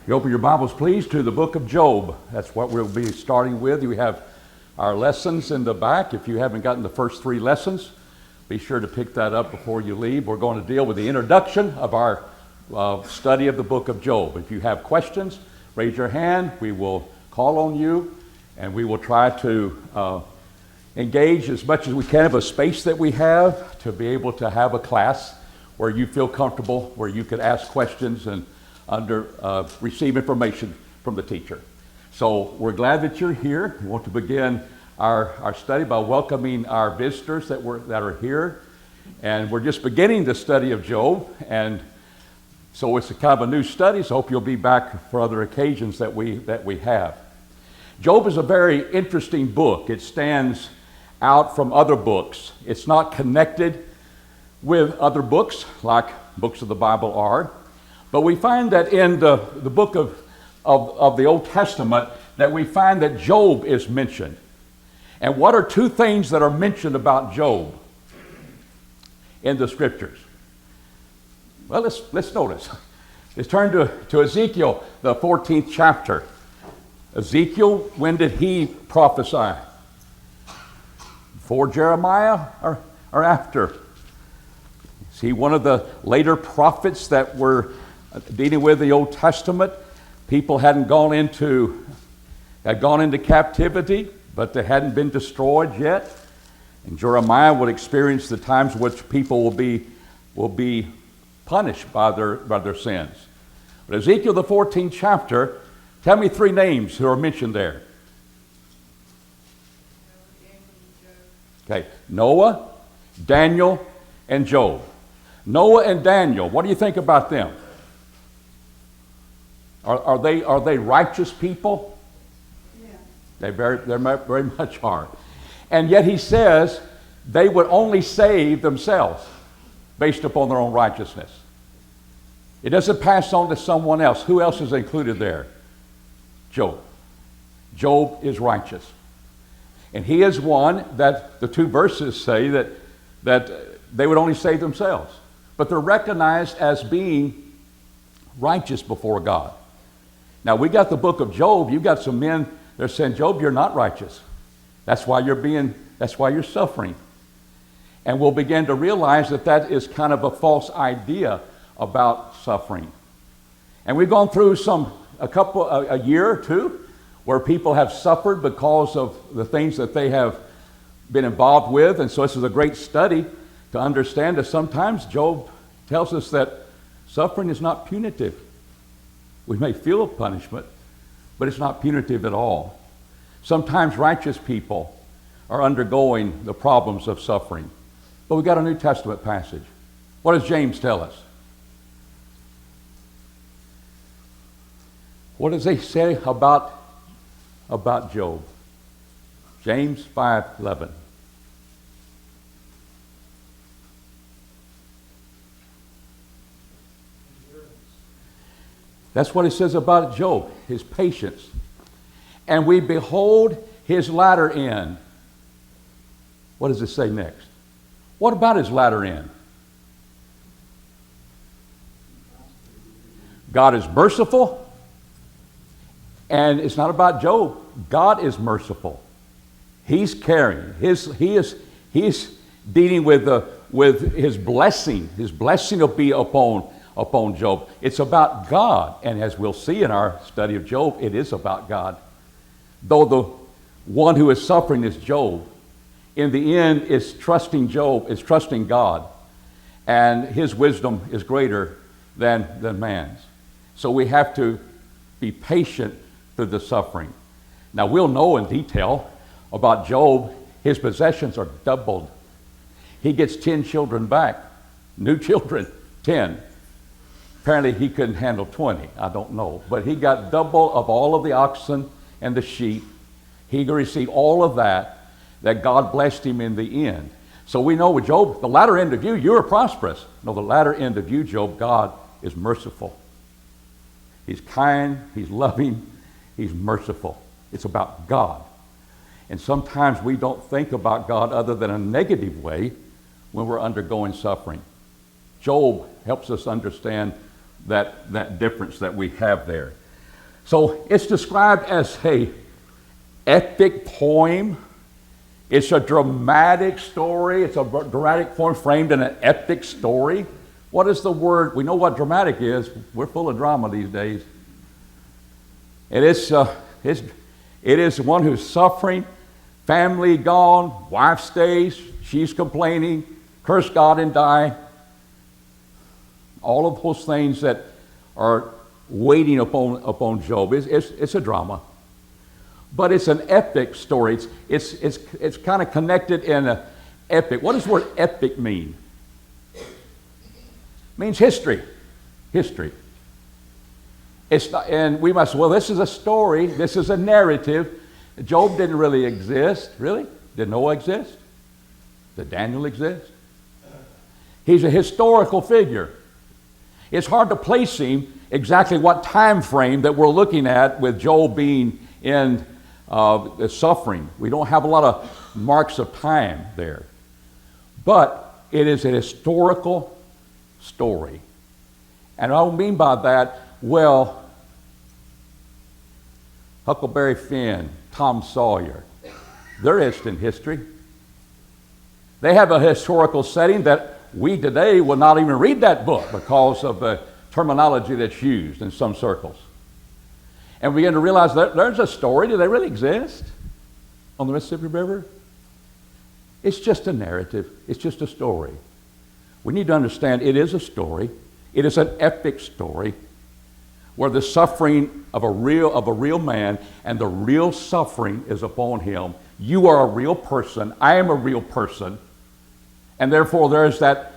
You open your Bibles, please, to the book of Job. That's what we'll be starting with. We have our lessons in the back. If you haven't gotten the first 3 lessons, be sure to pick that up before you leave. We're going to deal with the introduction of our study of the book of Job. If you have questions, raise your hand. We will call on you, and we will try to engage as much as we can of a space that we have to be able to have a class where you feel comfortable, where you could ask questions and receive information from the teacher. So we're glad that you're here. We want to begin our study by welcoming our visitors that are here. And we're just beginning the study of Job. And so it's a kind of a new study, so I hope you'll be back for other occasions that we have. Job is a very interesting book. It stands out from other books. It's not connected with other books like books of the Bible are. But we find that in the book of the Old Testament that we find that Job is mentioned. And what are 2 things that are mentioned about Job in the scriptures? Well, let's notice. Let's turn to Ezekiel, the 14th chapter. Ezekiel, when did he prophesy? Before Jeremiah or after? Is he one of the later prophets that were dealing with the Old Testament? People hadn't gone into captivity, but they hadn't been destroyed yet. And Jeremiah would experience the times which people will be punished by their sins. But Ezekiel, the 14th chapter, tell me 3 names who are mentioned there. Okay, Noah, Daniel, and Job. Noah and Daniel, what do you think about them? Are they righteous people? Yeah. They very much are. And yet he says they would only save themselves based upon their own righteousness. It doesn't pass on to someone else. Who else is included there? Job. Job is righteous. And he is one that the 2 verses say that they would only save themselves. But they're recognized as being righteous before God. Now, we got the book of Job. You've got some men that are saying, Job, you're not righteous. That's why you're suffering. And we'll begin to realize that is kind of a false idea about suffering. And we've gone through a year or 2 where people have suffered because of the things that they have been involved with. And so this is a great study to understand that sometimes Job tells us that suffering is not punitive. We may feel a punishment, but it's not punitive at all. Sometimes righteous people are undergoing the problems of suffering. But we've got a New Testament passage. What does James tell us? What does he say about Job? James 5:11. That's what it says about Job, his patience. And we behold his latter end. What does it say next? What about his latter end? God is merciful. And it's not about Job. God is merciful. He's caring. He is dealing with his blessing. His blessing will be upon Job. It's about God. And as we'll see in our study of Job, it is about God. Though the one who is suffering is Job, in the end is trusting God. And his wisdom is greater than man's. So we have to be patient through the suffering. Now we'll know in detail about Job. His possessions are doubled. He gets 10 children back. New children, 10. Apparently he couldn't handle 20. I don't know. But he got double of all of the oxen and the sheep. He received all of that God blessed him in the end. So we know with Job, the latter end of you are prosperous. No, the latter end of you, Job, God is merciful. He's kind, he's loving, he's merciful. It's about God. And sometimes we don't think about God other than a negative way when we're undergoing suffering. Job helps us understand that difference that we have there. So it's described as an epic poem. It's a dramatic story. It's a dramatic poem framed in an epic story. What is the word? We know what dramatic is. We're full of drama these days. It is one who's suffering, family gone, wife stays, she's complaining, curse God and die. All of those things that are waiting upon Job. It's a drama. But it's an epic story. It's kind of connected in an epic. What does the word epic mean? It means history. History. It's not, and we must, well, this is a story. This is a narrative. Job didn't really exist. Really? Did Noah exist? Did Daniel exist? He's a historical figure. It's hard to place him exactly what time frame that we're looking at with Job being in the suffering. We don't have a lot of marks of time there. But it is a historical story. And I mean by that, well, Huckleberry Finn, Tom Sawyer, they're etched in history. They have a historical setting that we today will not even read that book because of the terminology that's used in some circles. And we begin to realize that there's a story. Do they really exist on the Mississippi River? It's just a narrative. It's just a story. We need to understand it is a story. It is an epic story where the suffering of a real man and the real suffering is upon him. You are a real person. I am a real person. And therefore there is that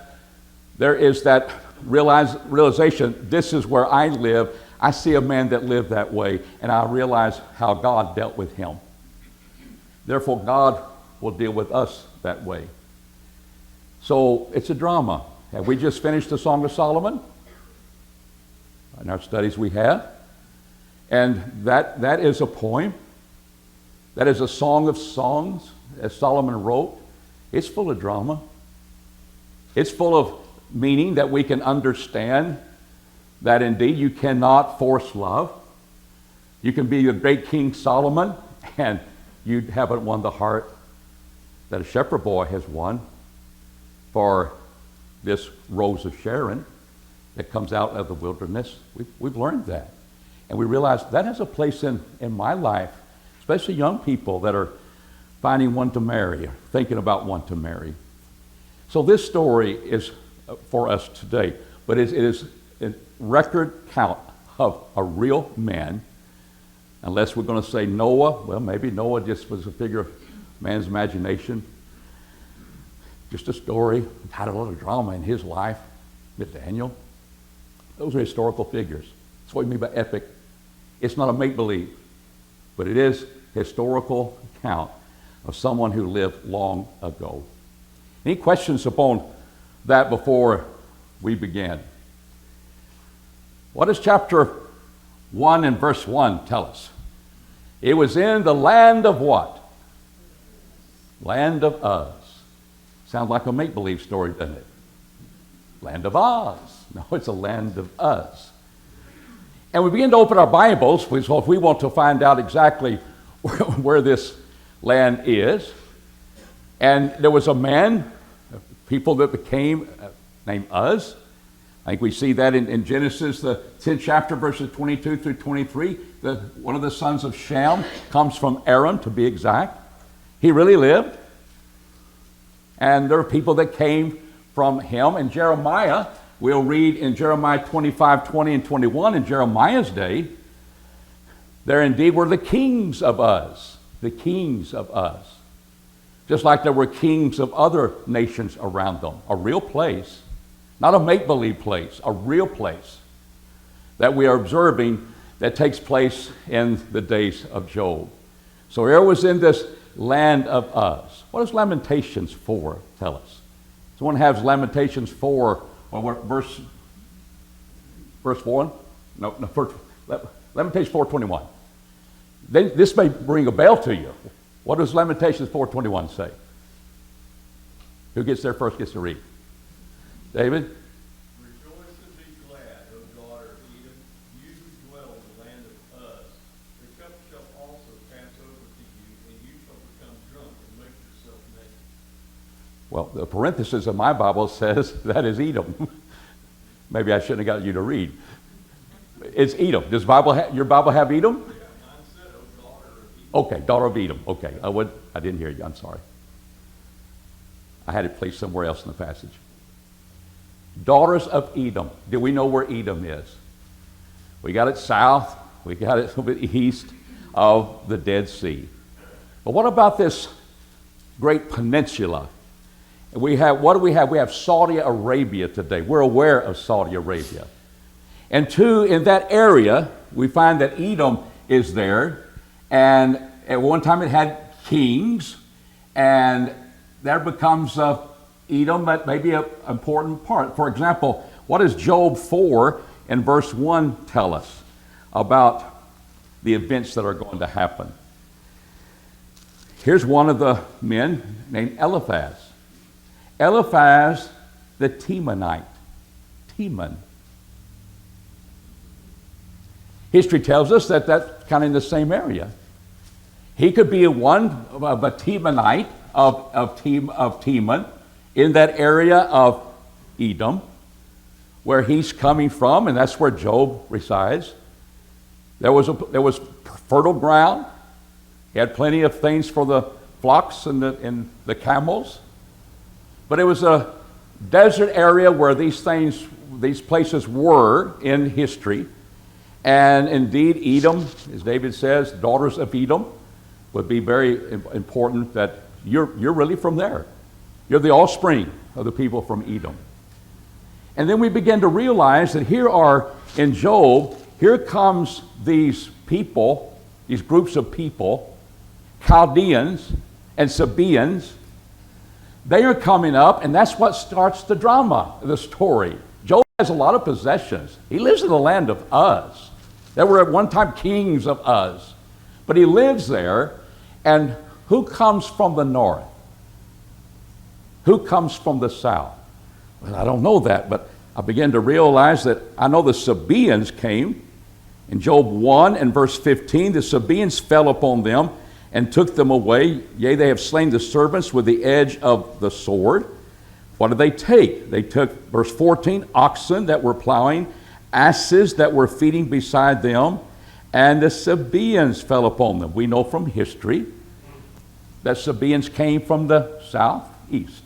realization, this is where I live. I see a man that lived that way, and I realize how God dealt with him. Therefore, God will deal with us that way. So it's a drama. Have we just finished the Song of Solomon? In our studies we have. And that is a poem. That is a song of songs, as Solomon wrote. It's full of drama. It's full of meaning that we can understand that indeed you cannot force love. You can be the great King Solomon and you haven't won the heart that a shepherd boy has won for this Rose of Sharon that comes out of the wilderness. We've learned that. And we realize that has a place in my life, especially young people that are finding one to marry, or thinking about one to marry. So this story is for us today, but it is a record count of a real man, unless we're going to say Noah. Well, maybe Noah just was a figure of man's imagination. Just a story, had a lot of drama in his life with Daniel. Those are historical figures. That's what we mean by epic. It's not a make-believe, but it is historical account of someone who lived long ago. Any questions upon that before we begin? What does chapter 1 and verse 1 tell us? It was in the land of what? Land of Uz. Sounds like a make-believe story, doesn't it? Land of Oz. No, it's a land of Uz. And we begin to open our Bibles, so if we want to find out exactly where this land is. And there was a man, people that became named Uz. I think we see that in Genesis, the 10th chapter, verses 22 through 23. One of the sons of Shem comes from Aram, to be exact. He really lived. And there are people that came from him. And Jeremiah, we'll read in Jeremiah 25, 20, and 21, in Jeremiah's day, there indeed were the kings of Uz. The kings of Uz. Just like there were kings of other nations around them. A real place, not a make-believe place, a real place that we are observing that takes place in the days of Job. So here was in this land of Uz. What does Lamentations 4 tell us? Someone has Lamentations 4, verse 4? Lamentations 4:21. This may ring a bell to you. What does Lamentations 4:21 say? Who gets there first gets to read. David? Rejoice and be glad, O daughter of Edom, you who dwell in the land of Uz. Well, the parenthesis in my Bible says that is Edom. Maybe I shouldn't have got you to read. It's Edom. Does your Bible have Edom? Okay, daughter of Edom. Okay, I didn't hear you. I'm sorry. I had it placed somewhere else in the passage. Daughters of Edom. Do we know where Edom is? We got it south. We got it a little bit east of the Dead Sea. But what about this great peninsula? What do we have? We have Saudi Arabia today. We're aware of Saudi Arabia. And in that area, we find that Edom is there. And at one time it had kings. And there becomes Edom, but maybe an important part. For example, what does Job 4 and verse 1 tell us about the events that are going to happen? Here's one of the men named Eliphaz. Eliphaz the Temanite. Teman. History tells us that that's kind of in the same area. He could be one of a Temanite of Teman in that area of Edom, where he's coming from, and that's where Job resides. There was fertile ground. He had plenty of things for the flocks and the camels. But it was a desert area where these places were in history. And indeed, Edom, as David says, daughters of Edom, would be very important that you're really from there. You're the offspring of the people from Edom. And then we begin to realize that in Job, here comes these people, these groups of people, Chaldeans and Sabaeans. They are coming up, and that's what starts the drama, the story. Job has a lot of possessions. He lives in the land of Uz. There were at one time kings of Uz. But he lives there, and who comes from the north? Who comes from the south? Well, I don't know that, but I began to realize that I know the Sabaeans came. In Job 1 and verse 15, the Sabaeans fell upon them and took them away. Yea, they have slain the servants with the edge of the sword. What did they take? They took, verse 14, oxen that were plowing, asses that were feeding beside them, and the Sabaeans fell upon them. We know from history that Sabaeans came from the southeast.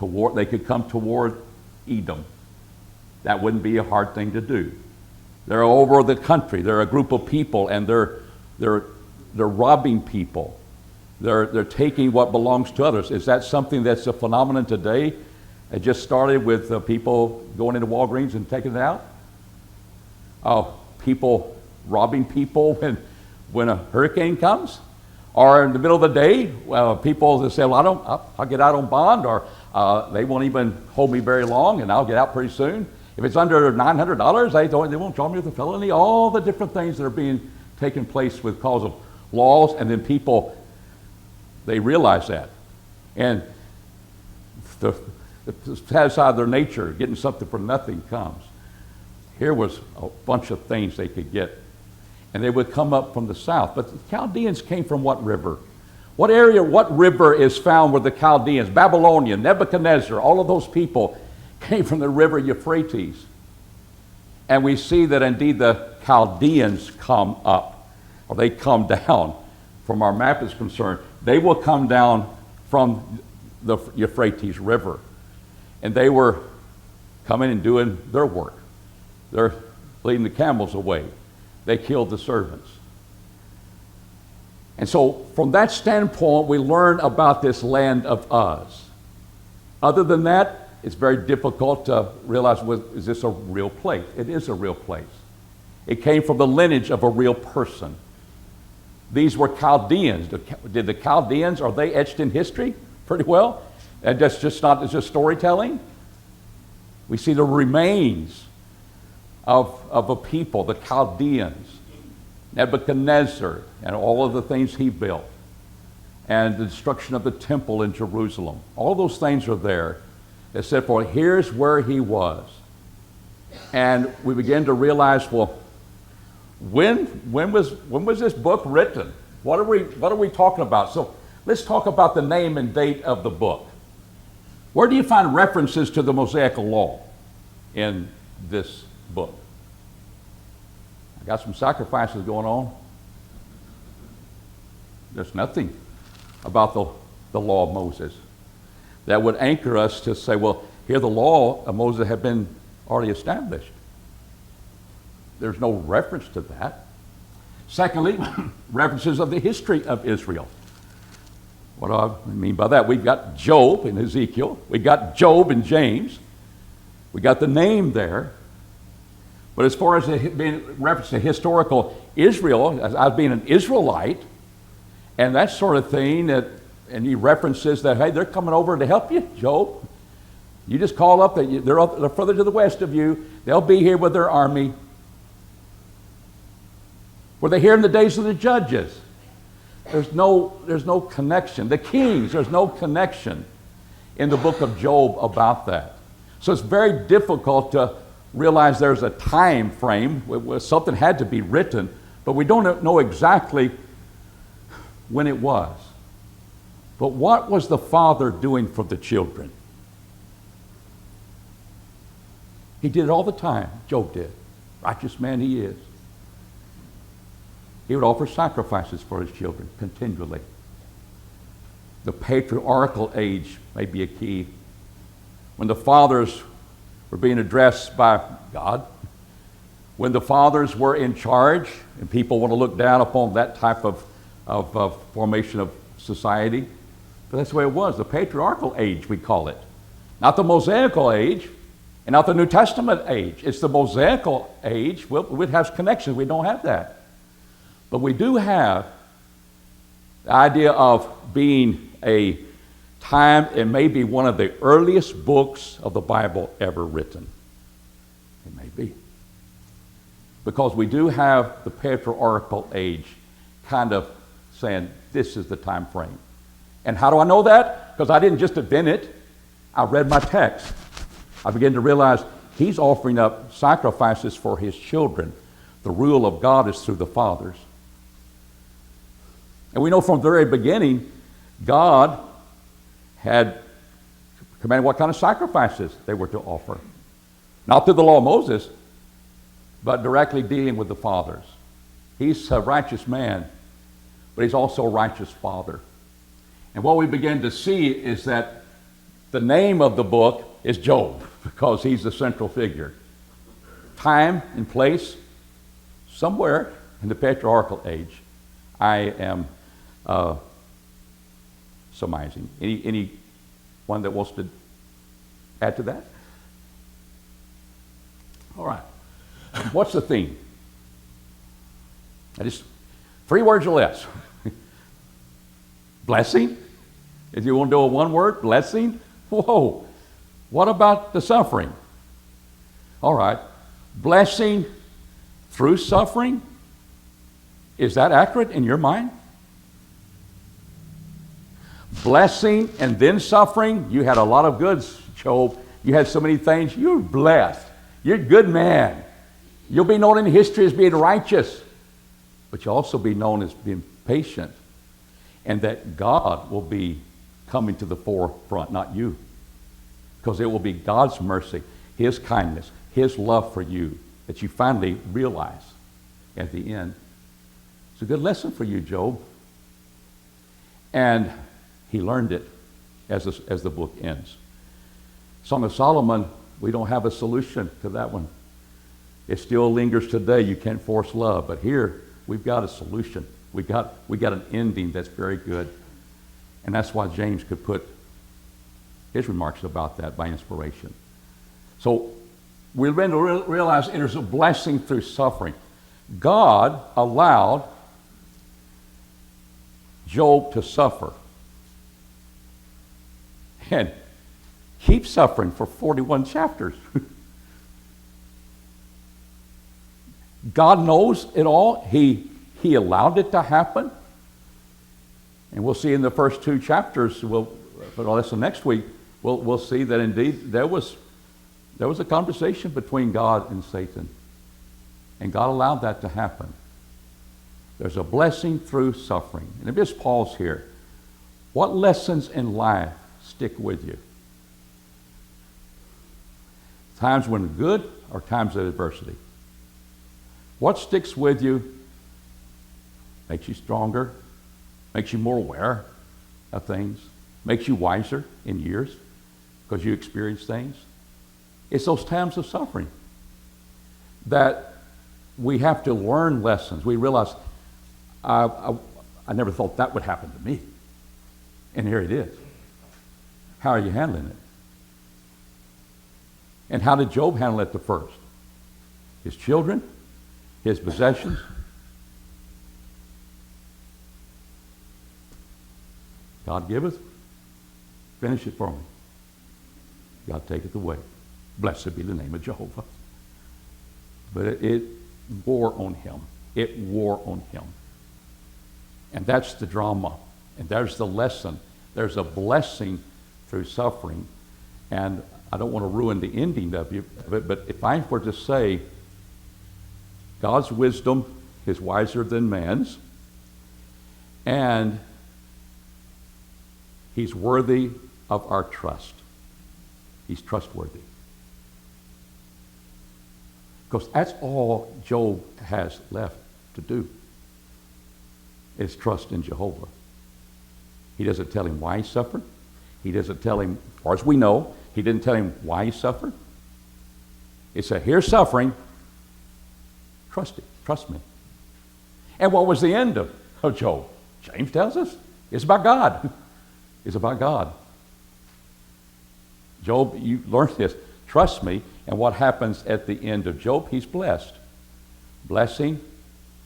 They could come toward Edom. That wouldn't be a hard thing to do. They're over the country. They're a group of people, and they're robbing people. They're taking what belongs to others. Is that something that's a phenomenon today? It just started with people going into Walgreens and taking it out. People robbing people when a hurricane comes, or in the middle of the day, people that say, "Well, I'll get out on bond," or they won't even hold me very long, and I'll get out pretty soon. If it's under $900, they won't charge me with a felony. All the different things that are taking place because of laws, and then people, they realize that, and the satisfy their nature, getting something for nothing comes. Here was a bunch of things they could get, and they would come up from the south. But the Chaldeans came from what river? What area, what river is found where the Chaldeans, Babylonian, Nebuchadnezzar, all of those people came from the river Euphrates. And we see that indeed the Chaldeans come up, or they come down. From our map is concerned, they will come down from the Euphrates River. And they were coming and doing their work. They're leading the camels away. They killed the servants. And so from that standpoint, we learn about this land of Uz. Other than that, it's very difficult to realize, is this a real place? It is a real place. It came from the lineage of a real person. These were Chaldeans. Did the Chaldeans, are they etched in history pretty well? And that's just not, it's just storytelling. We see the remains of a people, the Chaldeans, Nebuchadnezzar, and all of the things he built, and the destruction of the temple in Jerusalem. All those things are there. It said, for here's where he was. And we begin to realize, well, when was this book written? What are we talking about? So let's talk about the name and date of the book. Where do you find references to the Mosaical law in this book? I got some sacrifices going on. There's nothing about the law of Moses that would anchor us to say, well, here the law of Moses had been already established. There's no reference to that. Secondly, references of the history of Israel. What do I mean by that? We've got Job in Ezekiel. We've got Job in James. We got the name there. But as far as being reference to historical Israel, as being an Israelite, and that sort of thing, and he references that, hey, they're coming over to help you, Job. You just call up, they're further to the west of you. They'll be here with their army. Were they here in the days of the judges? There's no connection. The kings, there's no connection in the book of Job about that. So it's very difficult to realize there's a time frame where something had to be written, but we don't know exactly when it was. But what was the father doing for the children? He did it all the time. Job did. Righteous man he is. He would offer sacrifices for his children continually. The patriarchal age may be a key. When the fathers were being addressed by God, when the fathers were in charge, and people want to look down upon that type of formation of society, but that's the way it was. The patriarchal age, we call it. Not the Mosaical age, and not the New Testament age. It's the Mosaical age. It has connections. We don't have that. But we do have the idea of being a time, it may be one of the earliest books of the Bible ever written. It may be. Because we do have the patriarchal age kind of saying this is the time frame. And how do I know that? Because I didn't just invent it. I read my text. I began to realize he's offering up sacrifices for his children. The rule of God is through the fathers. And we know from the very beginning, God had commanded what kind of sacrifices they were to offer. Not through the law of Moses, but directly dealing with the fathers. He's a righteous man, but he's also a righteous father. And what we begin to see is that the name of the book is Job, because he's the central figure. Time and place, somewhere in the patriarchal age, I am surmising. Anyone that wants to add to that? All right. What's the theme? Just 3 words or less. Blessing? If you want to do a one word, blessing? Whoa. What about the suffering? All right. Blessing through suffering? Is that accurate in your mind? Blessing and then suffering? You had a lot of goods, Job. You had so many things. You're blessed. You're a good man. You'll be known in history as being righteous, but you'll also be known as being patient, and that God will be coming to the forefront, not you, because it will be God's mercy, his kindness, his love for you that you finally realize at the end. It's a good lesson for you, Job. And he learned it as the book ends. Song of Solomon, we don't have a solution to that one. It still lingers today. You can't force love. But here, we've got a solution. We got an ending that's very good. And that's why James could put his remarks about that by inspiration. So we're going to realize there's a blessing through suffering. God allowed Job to suffer and keep suffering for 41 chapters. God knows it all. He allowed it to happen. And we'll see in the first 2 chapters, for the lesson next week, we'll see that indeed there was a conversation between God and Satan. And God allowed that to happen. There's a blessing through suffering. And if just pause here, what lessons in life stick with you? Times when good or times of adversity? What sticks with you, makes you stronger, makes you more aware of things, makes you wiser in years because you experience things? It's those times of suffering that we have to learn lessons. We realize, I never thought that would happen to me. And here it is. How are you handling it? And how did Job handle it the first? His children, his possessions. God giveth, finish it for me. God taketh away. Blessed be the name of Jehovah. But it wore on him. It wore on him. And that's the drama. And there's the lesson. There's a blessing through suffering. And I don't want to ruin the ending of it, but if I were to say God's wisdom is wiser than man's, and he's worthy of our trust. He's trustworthy. Because that's all Job has left to do, is trust in Jehovah. He doesn't tell him why he suffered. He doesn't tell him, as far as we know, he didn't tell him why he suffered. He said, here's suffering. Trust it. Trust me. And what was the end of Job? James tells us. It's about God. It's about God. Job, you learned this. Trust me. And what happens at the end of Job? He's blessed. Blessing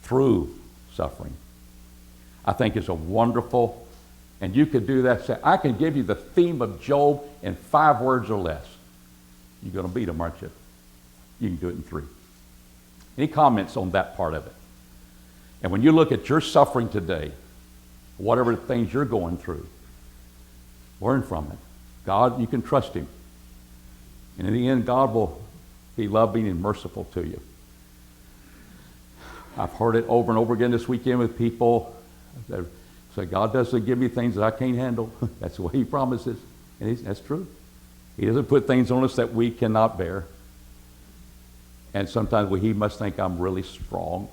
through suffering. I think it's a wonderful, and you could do that. Say, I can give you the theme of Job in 5 words or less. You're going to beat them, aren't you? You can do it in 3. Any comments on that part of it? And when you look at your suffering today, whatever things you're going through, learn from it. God, you can trust him. And in the end, God will be loving and merciful to you. I've heard it over and over again this weekend with people that say, God doesn't give me things that I can't handle. That's the way he promises. And that's true. He doesn't put things on us that we cannot bear. And sometimes he must think I'm really strong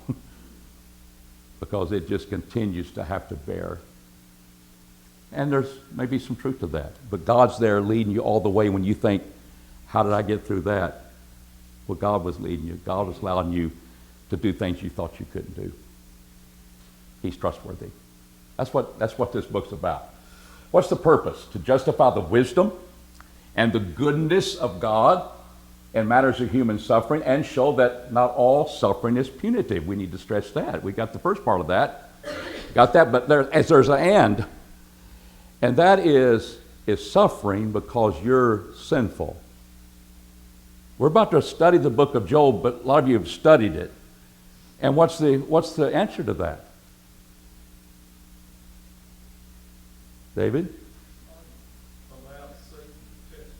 because it just continues to have to bear. And there's maybe some truth to that. But God's there leading you all the way when you think, how did I get through that? Well, God was leading you. God was allowing you to do things you thought you couldn't do. He's trustworthy. That's what this book's about. What's the purpose? To justify the wisdom and the goodness of God in matters of human suffering and show that not all suffering is punitive. We need to stress that. We got the first part of that. Got that, but there's an and that is suffering because you're sinful. We're about to study the book of Job, but a lot of you have studied it. And what's the answer to that? David? Allow Satan to test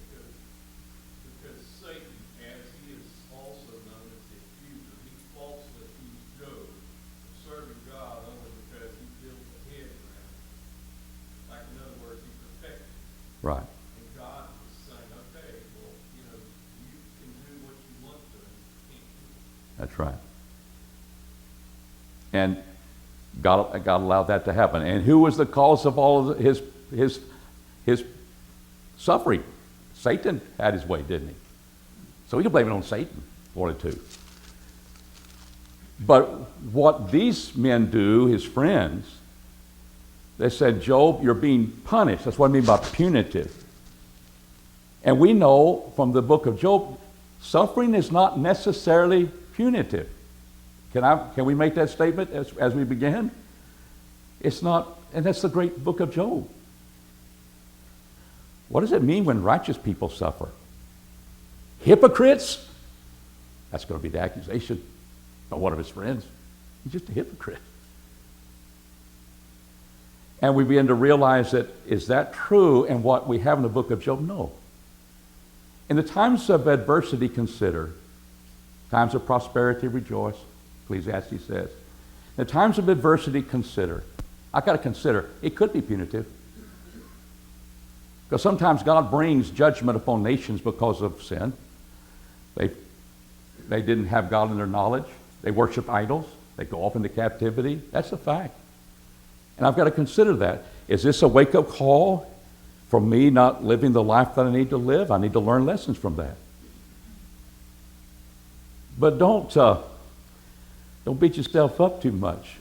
you. Because Satan, as he is also known as the accuser, he falsely accused Job of serving God only because he built a head around him. Like, in other words, he perfected him. Right. And God was saying, okay, well, you can do what you want to, and you can't do it. That's right. And God allowed that to happen. And who was the cause of all of his suffering? Satan had his way, didn't he? So we can blame it on Satan, wanted to. But what these men do, his friends, they said, Job, you're being punished. That's what I mean by punitive. And we know from the book of Job, suffering is not necessarily punitive. Can we make that statement as we begin? It's not, and that's the great book of Job. What does it mean when righteous people suffer? Hypocrites? That's going to be the accusation by one of his friends. He's just a hypocrite. And we begin to realize that, is that true in what we have in the book of Job? No. In the times of adversity, consider. Times of prosperity, rejoice. Ecclesiastes says. In the times of adversity, consider. I've got to consider. It could be punitive. Because sometimes God brings judgment upon nations because of sin. They didn't have God in their knowledge. They worship idols. They go off into captivity. That's a fact. And I've got to consider that. Is this a wake-up call for me not living the life that I need to live? I need to learn lessons from that. But don't beat yourself up too much.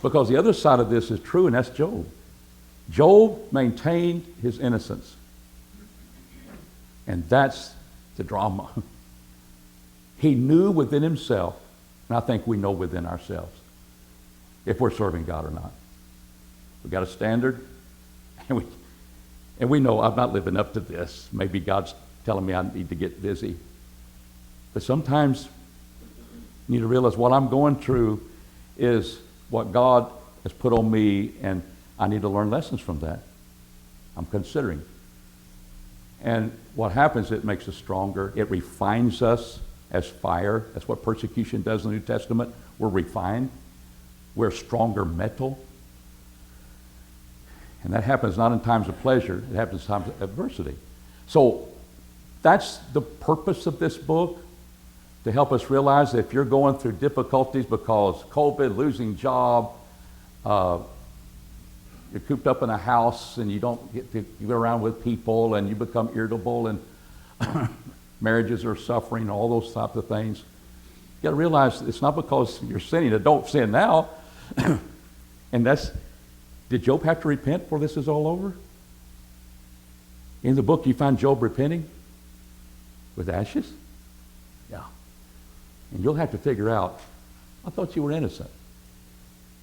Because the other side of this is true, and that's Job. Job maintained his innocence. And that's the drama. He knew within himself, and I think we know within ourselves, if we're serving God or not. We've got a standard, and we know I'm not living up to this. Maybe God's telling me I need to get busy. But sometimes you need to realize what I'm going through is what God has put on me, and I need to learn lessons from that. I'm considering. And what happens, it makes us stronger. It refines us as fire. That's what persecution does in the New Testament. We're refined. We're stronger metal. And that happens not in times of pleasure. It happens in times of adversity. So that's the purpose of this book, to help us realize that if you're going through difficulties because COVID, losing job, you're cooped up in a house and you don't get to get around with people and you become irritable and marriages are suffering, all those types of things. You got to realize it's not because you're sinning. Don't sin now. And did Job have to repent before this is all over? In the book you find Job repenting with ashes? Yeah. And you'll have to figure out, I thought you were innocent.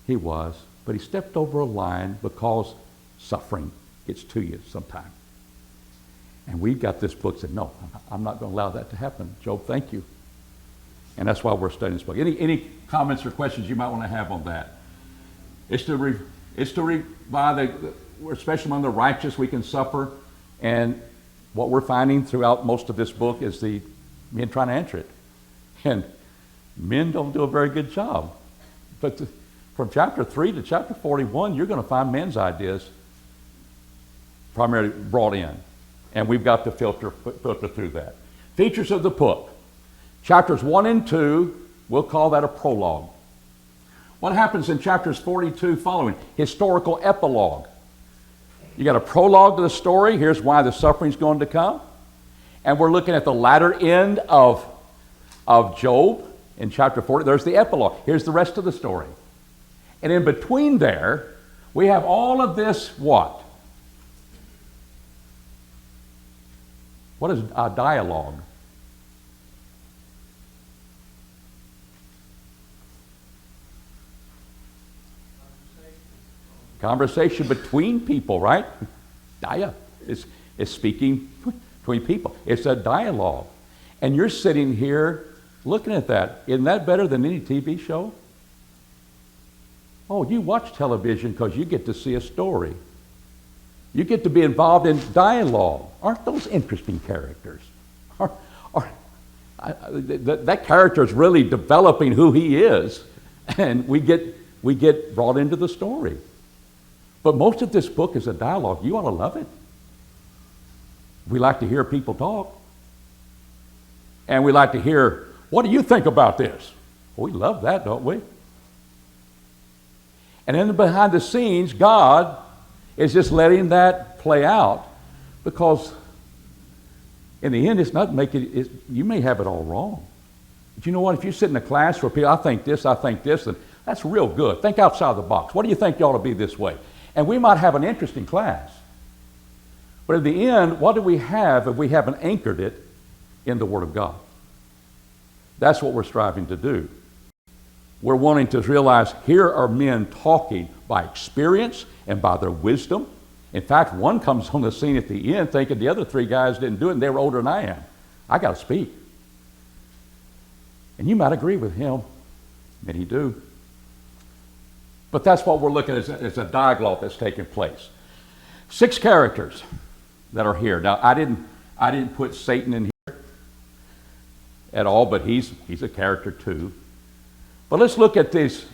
He was, but he stepped over a line because suffering gets to you sometime. And we've got this book that said, no, I'm not going to allow that to happen. Job, thank you. And that's why we're studying this book. Any comments or questions you might want to have on that? Especially among the righteous, we can suffer. And what we're finding throughout most of this book is the men trying to answer it. And men don't do a very good job. But from chapter 3 to chapter 41, you're going to find men's ideas primarily brought in. And we've got to filter through that. Features of the book. Chapters 1 and 2, we'll call that a prologue. What happens in chapters 42 following? Historical epilogue. You got a prologue to the story. Here's why the suffering's going to come. And we're looking at the latter end of Job in chapter 40. There's the epilogue. Here's the rest of the story. And in between there, we have all of this what? What is a dialogue? Conversation between people, right? Dia is speaking between people. It's a dialogue. And you're sitting here looking at that. Isn't that better than any TV show? Oh, you watch television because you get to see a story. You get to be involved in dialogue. Aren't those interesting characters? That character is really developing who he is, and we get brought into the story. But most of this book is a dialogue. You ought to love it. We like to hear people talk. And we like to hear, what do you think about this? Well, we love that, don't we? And then behind the scenes, God is just letting that play out, because in the end, it's not making it, you may have it all wrong. But you know what? If you sit in a class where people, I think this, and that's real good. Think outside the box. What do you think you ought to be this way? And we might have an interesting class. But at the end, what do we have if we haven't anchored it in the Word of God? That's what we're striving to do. We're wanting to realize here are men talking by experience and by their wisdom. In fact, one comes on the scene at the end thinking the other three guys didn't do it and they were older than I am. I got to speak. And you might agree with him. Many do. But that's what we're looking at as a dialogue that's taking place. 6 characters that are here. Now, I didn't put Satan in here at all, but he's a character too. But let's look at these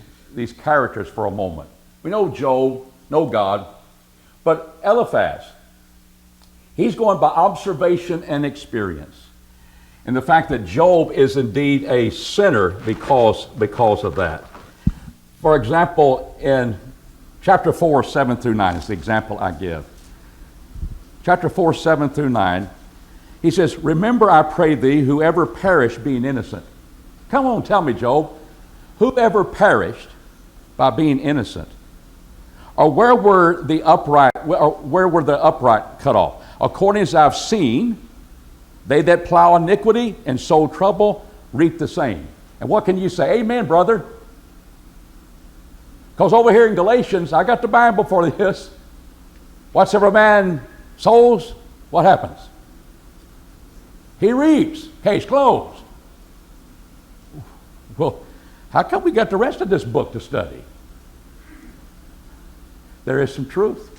characters for a moment. We know Job, know God, but Eliphaz, He's going by observation and experience. And the fact that Job is indeed a sinner because of that. For example, in chapter 4, 7 through 9 is the example I give. Chapter 4, 7 through 9, he says, remember, I pray thee, whoever perished being innocent. Come on, tell me, Job. Whoever perished by being innocent? Or where were the upright cut off? According as I've seen, they that plow iniquity and sow trouble reap the same. And what can you say? Amen, brother. Because over here in Galatians, I got the Bible for this. Whatsoever man sows, what happens? He reaps. Case closed. Well, how come we got the rest of this book to study? There is some truth.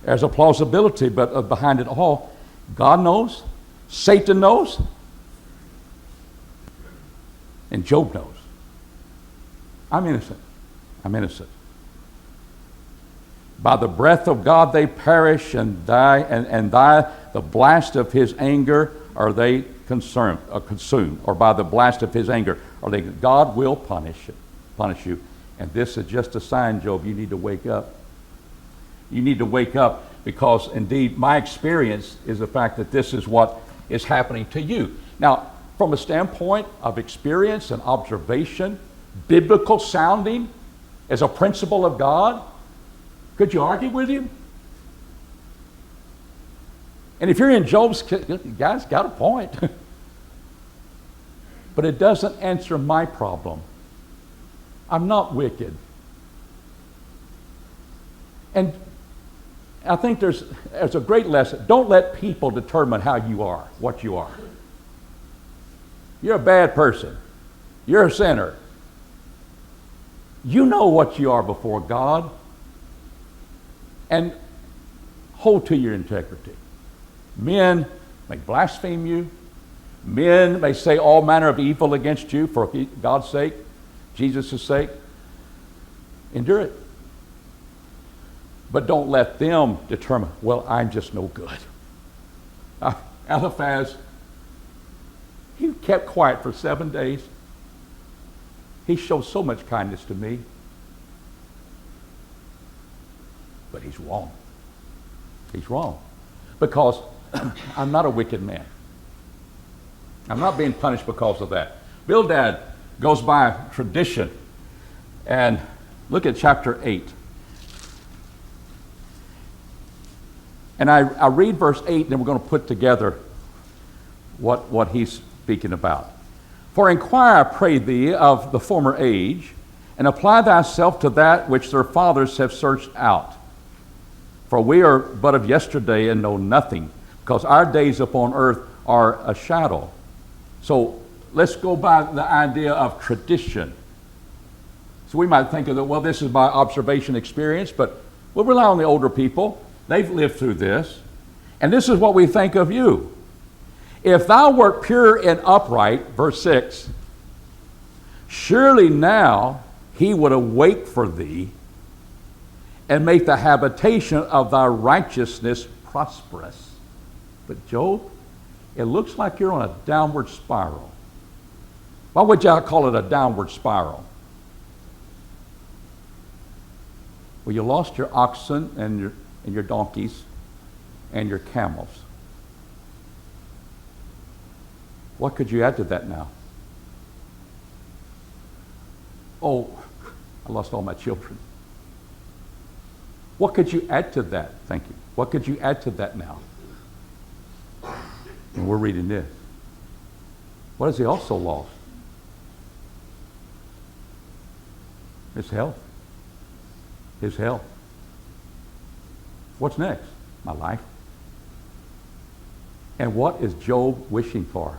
There's a plausibility, but behind it all, God knows, Satan knows, and Job knows. I'm innocent. I'm innocent. By the breath of God they perish and die, and by the blast of his anger are they consumed, or by the blast of his anger are they. God will punish you. And this is just a sign, Job, you need to wake up. You need to wake up, because indeed my experience is the fact that this is what is happening to you. Now, from a standpoint of experience and observation, biblical sounding as a principle of God, could you argue with him? And if you're in Job's, guys got a point. But it doesn't answer my problem. I'm not wicked. And I think there's a great lesson. Don't let people determine how you are, what you are. You're a bad person. You're a sinner. You know what you are before God. And hold to your integrity. Men may blaspheme you. Men may say all manner of evil against you for God's sake, Jesus' sake. Endure it. But don't let them determine, well, I'm just no good. Eliphaz, he kept quiet for 7 days. He showed so much kindness to me. But he's wrong. He's wrong. Because I'm not a wicked man. I'm not being punished because of that. Bildad goes by tradition. And look at chapter 8. And I read verse 8, and then we're going to put together what he's speaking about. For inquire, I pray thee, of the former age, and apply thyself to that which their fathers have searched out. For we are but of yesterday and know nothing, because our days upon earth are a shadow. So let's go by the idea of tradition. So we might think of that, well, this is by observation experience, but we'll rely on the older people. They've lived through this. And this is what we think of you. If thou wert pure and upright, verse 6, surely now he would awake for thee and make the habitation of thy righteousness prosperous. But Job, it looks like you're on a downward spiral. Why would y'all call it a downward spiral? Well, you lost your oxen and your donkeys and your camels. What could you add to that now? Oh, I lost all my children. What could you add to that? Thank you. What could you add to that now? And we're reading this. What has he also lost? His health. His health. What's next? My life. And what is Job wishing for?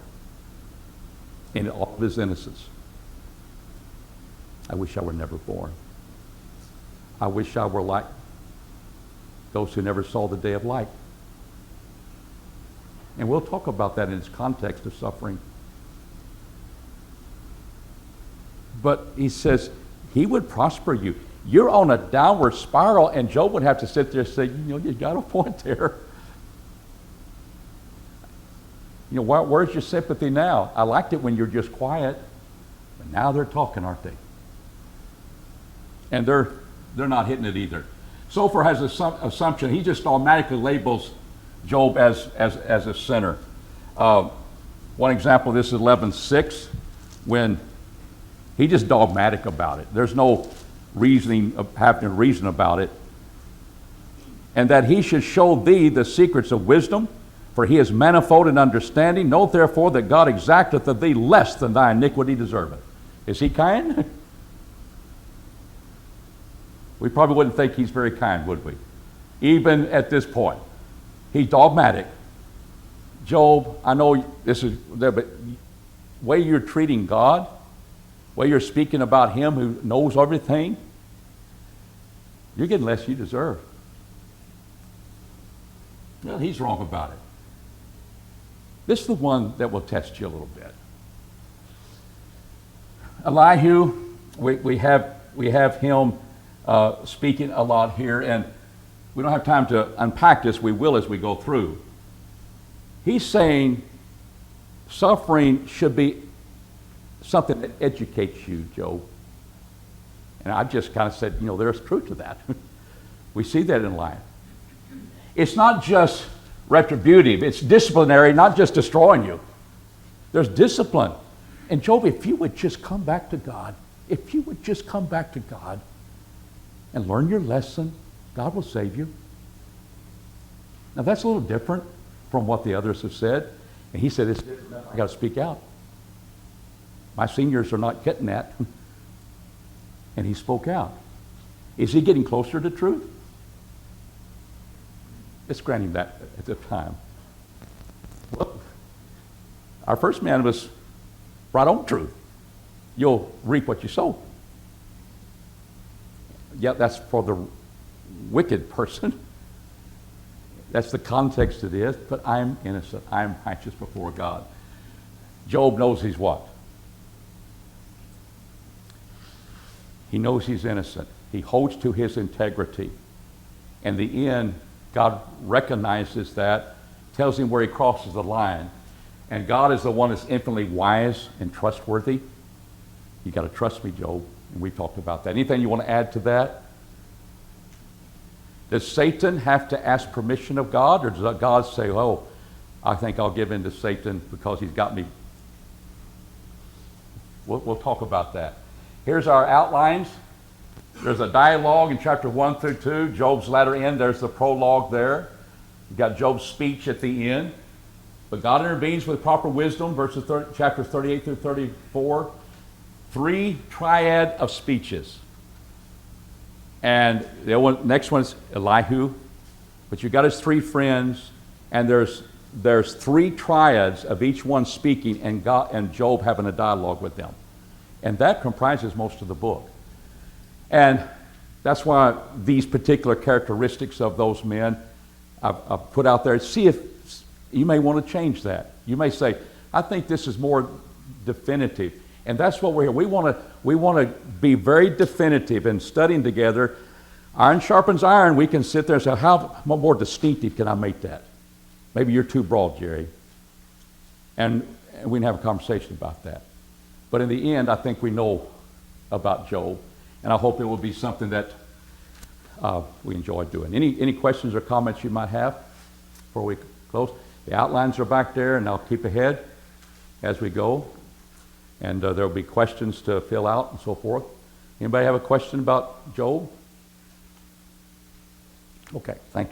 In all of his innocence. I wish I were never born. I wish I were like those who never saw the day of light. And we'll talk about that in its context of suffering. But he says he would prosper you. you're on a downward spiral, and Job would have to sit there and say, you got a point there. Where's your sympathy now? I liked it when you're just quiet, but now they're talking, aren't they? And they're not hitting it either. Sofer has an assumption. He just automatically labels Job as a sinner. One example of this is 11:6, when he just dogmatic about it. There's no having to reason about it. And that he should show thee the secrets of wisdom, for he is manifold in understanding. Know therefore that God exacteth of thee less than thy iniquity deserveth. Is he kind? We probably wouldn't think he's very kind, would we? Even at this point. He's dogmatic. Job, I know this is there, but the way you're treating God, the way you're speaking about him who knows everything, you're getting less you deserve. Well, he's wrong about it. This is the one that will test you a little bit. Elihu, we have him speaking a lot here, and we don't have time to unpack this. We will as we go through. He's saying suffering should be something that educates you, Job. And I just kind of said, there's truth to that. We see that in life. It's not just retributive. It's disciplinary, not just destroying you. There's discipline. And Job, if you would just come back to God, if you would just come back to God and learn your lesson, God will save you. Now that's a little different from what the others have said. And he said, I got to speak out. My seniors are not getting that. And he spoke out. Is he getting closer to truth? Let's grant him that at the time. Well, our first man was right on truth. You'll reap what you sow. Yeah, that's for the wicked person. That's the context it is, but I'm innocent. I'm righteous before God. Job knows he's what? He knows he's innocent. He holds to his integrity. In the end, God recognizes that, tells him where he crosses the line. And God is the one that's infinitely wise and trustworthy. You got to trust me, Job. And we talked about that. Anything you want to add to that? Does Satan have to ask permission of God, or does God say, oh, I think I'll give in to Satan because he's got me? We'll talk about that. Here's our outlines. There's a dialogue in chapter 1 through 2. Job's latter end, there's the prologue there. You've got Job's speech at the end. But God intervenes with proper wisdom, chapters 38 through 34. 3 triad of speeches. And the next one's Elihu. But you've got his 3 friends, and there's 3 triads of each one speaking, and God and Job having a dialogue with them. And that comprises most of the book. And that's why these particular characteristics of those men I've put out there. See if you may want to change that. You may say, I think this is more definitive. And that's what we're here. We want to be very definitive in studying together. Iron sharpens iron. We can sit there and say, how more distinctive can I make that? Maybe you're too broad, Jerry. And we can have a conversation about that. But in the end, I think we know about Job. And I hope it will be something that we enjoy doing. Any questions or comments you might have before we close? The outlines are back there, and I'll keep ahead as we go. And there will be questions to fill out and so forth. Anybody have a question about Job? Okay, thank you.